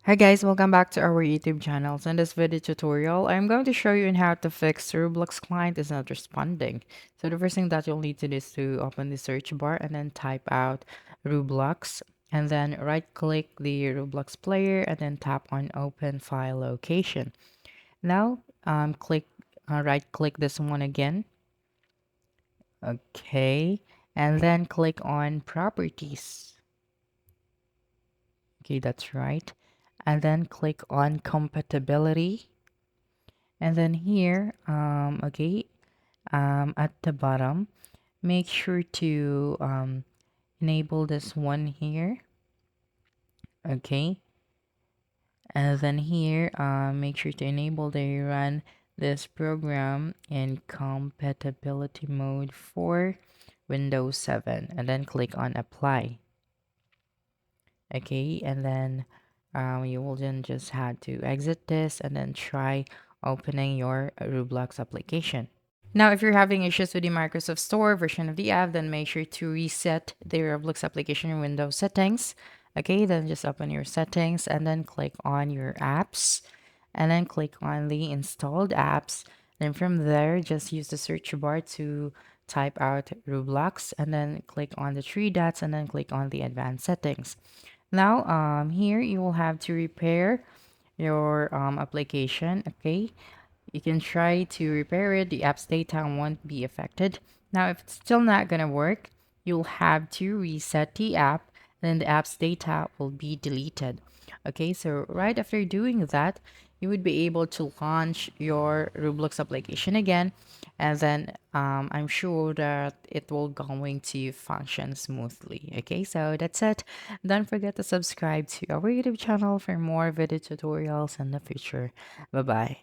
Hi guys, welcome back to our YouTube channel. So in this video tutorial, I'm going to show you on how to fix Roblox client is not responding. So the first thing that you'll need to do is to open the search bar and then type out Roblox and then right click the Roblox player and then tap on open file location. Now click right click this one again. Okay, and then click on properties. Okay, that's right. And then click on compatibility. And then here, at the bottom, make sure to enable this one here. Okay. And then here, make sure to enable the run this program in compatibility mode for Windows 7. And then click on apply. Okay. And then you will then just have to exit this and then try opening your Roblox application. Now, if you're having issues with the Microsoft Store version of the app, then make sure to reset the Roblox application in Windows settings. Okay, then just open your settings and then click on your apps and then click on the installed apps. Then from there, just use the search bar to type out Roblox and then click on the three dots and then click on the advanced settings. Now, here you will have to repair your application. Okay, you can try to repair it. The app's data won't be affected. Now, if it's still not gonna work, you'll have to reset the app, then the app's data will be deleted. Okay, so right after doing that, you would be able to launch your Roblox application again, and then I'm sure that it will going to function smoothly. Okay, so that's it. Don't forget to subscribe to our YouTube channel for more video tutorials in the future. Bye bye.